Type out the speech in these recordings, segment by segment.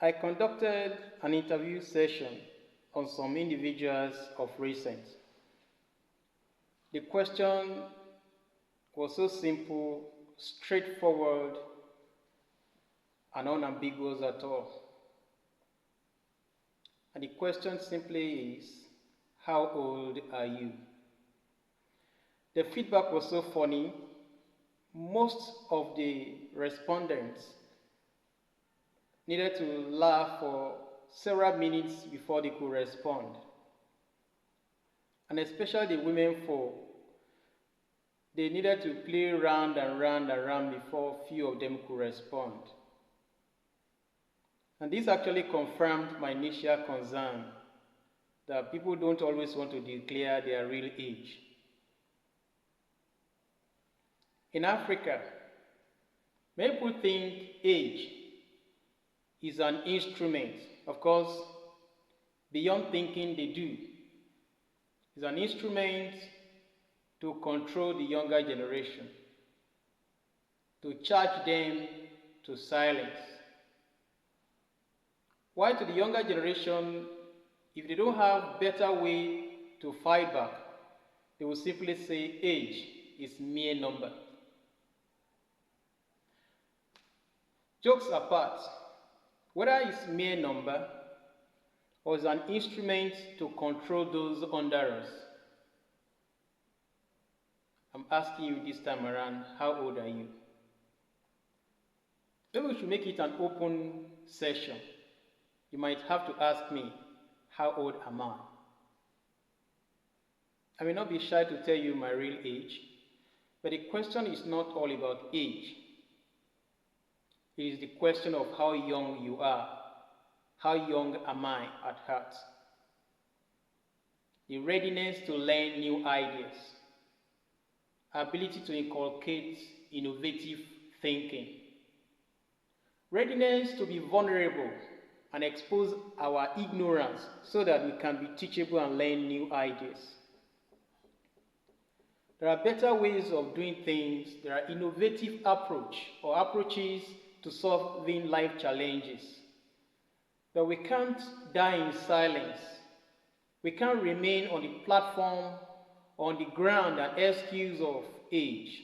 I conducted an interview session on some individuals of recent. The question was so simple, straightforward, and unambiguous at all. And the question simply is, how old are you? The feedback was so funny. Most of the respondents needed to laugh for several minutes before they could respond. And especially the women folk, they needed to play round and round and round before few of them could respond. And this actually confirmed my initial concern that people don't always want to declare their real age. In Africa, many people think age is an instrument. Of course, beyond thinking, they do. It's an instrument to control the younger generation, to charge them to silence. Why to the younger generation, if they don't have better way to fight back, they will simply say age is mere number. Jokes apart, whether it's mere number or is an instrument to control those under us, I'm asking you this time around, how old are you? Maybe we should make it an open session. You might have to ask me, how old am I? I may not be shy to tell you my real age, but the question is not all about age. It is the question of how young you are. How young am I at heart? The readiness to learn new ideas, ability to inculcate innovative thinking, readiness to be vulnerable and expose our ignorance so that we can be teachable and learn new ideas. There are better ways of doing things. There are innovative approaches to solving life challenges. But we can't die in silence. We can't remain on the platform, on the ground and excuse of age.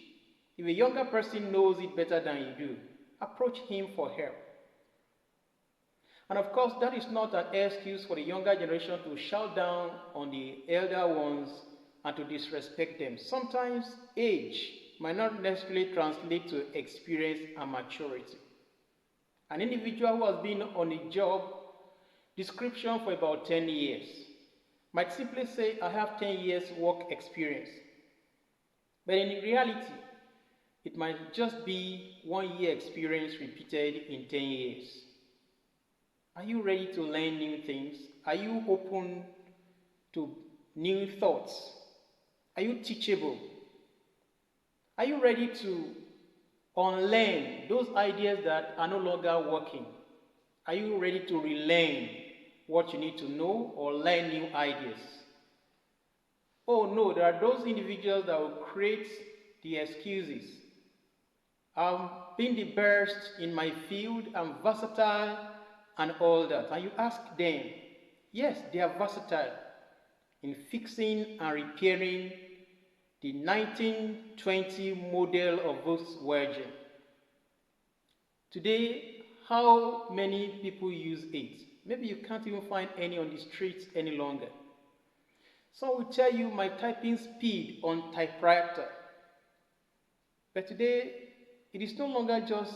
If a younger person knows it better than you do, approach him for help. And of course, that is not an excuse for the younger generation to shout down on the elder ones and to disrespect them. Sometimes age might not necessarily translate to experience and maturity. An individual who has been on a job description for about 10 years might simply say, I have 10 years work experience. But in reality, it might just be 1 year experience repeated in 10 years. Are you ready to learn new things? Are you open to new thoughts? Are you teachable? Are you ready to unlearn those ideas that are no longer working? Are you ready to relearn what you need to know or learn new ideas? Oh no, there are those individuals that will create the excuses. I've been the best in my field, I'm versatile and all that. And you ask them, yes, they are versatile in fixing and repairing the 1920 model of Volkswagen. Today, how many people use it? Maybe you can't even find any on the streets any longer. Some will tell you my typing speed on typewriter. But today, it is no longer just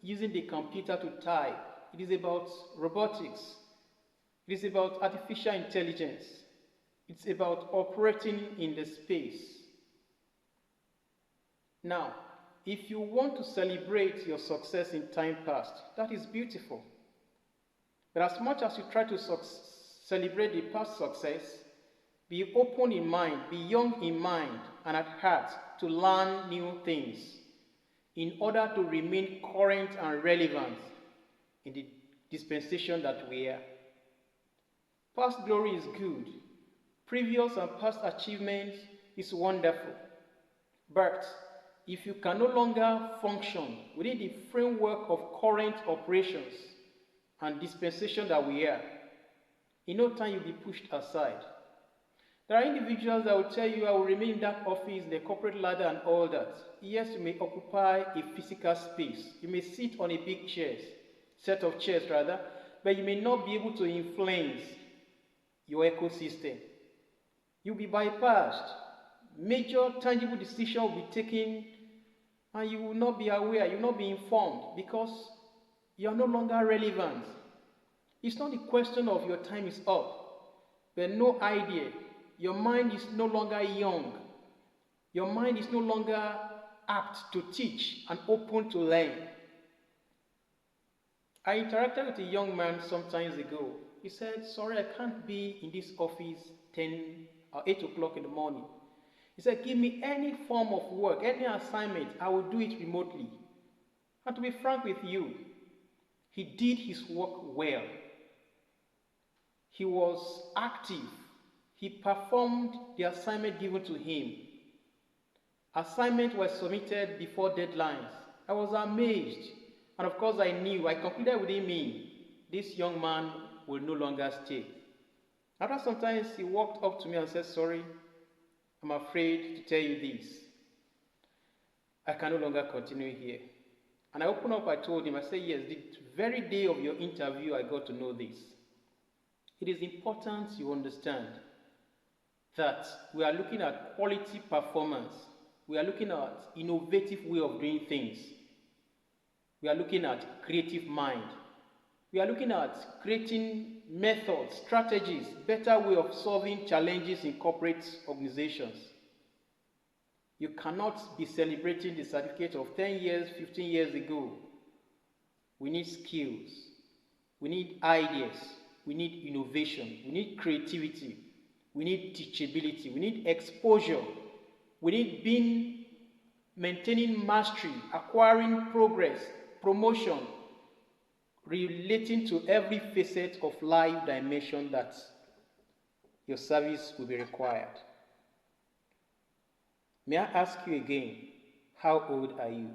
using the computer to type. It is about robotics. It is about artificial intelligence. It's about operating in the space. Now, if you want to celebrate your success in time past, that is beautiful. But as much as you try to celebrate the past success, be open in mind, be young in mind and at heart to learn new things in order to remain current and relevant in the dispensation that we are. Past glory is good. Previous and past achievements is wonderful. But if you can no longer function within the framework of current operations, and dispensation that we are, in no time you'll be pushed aside. There are individuals that will tell you, I will remain in that office, the corporate ladder and all that. Yes, you may occupy a physical space. You may sit on a big set of chairs rather, but you may not be able to influence your ecosystem. You'll be bypassed. Major tangible decisions will be taken and you will not be aware, you will not be informed because you are no longer relevant. It's not a question of your time is up, but no idea. Your mind is no longer young. Your mind is no longer apt to teach and open to learn. I interacted with a young man some times ago. He said, sorry, I can't be in this office 10 or 8 o'clock in the morning. He said, give me any form of work, any assignment, I will do it remotely. And to be frank with you, he did his work well. He was active. He performed the assignment given to him. Assignments were submitted before deadlines. I was amazed. And of course I concluded within me, this young man will no longer stay. After some time, he walked up to me and said, sorry, I'm afraid to tell you this. I can no longer continue here. And I opened up, I told him, I said, yes, the very day of your interview, I got to know this. It is important you understand that we are looking at quality performance. We are looking at innovative way of doing things. We are looking at creative mind. We are looking at creating methods, strategies, better way of solving challenges in corporate organizations. You cannot be celebrating the certificate of 10 years, 15 years ago. We need skills. We need ideas. We need innovation. We need creativity. We need teachability. We need exposure. We need maintaining mastery, acquiring progress, promotion, relating to every facet of life dimension that your service will be required. May I ask you again, how old are you?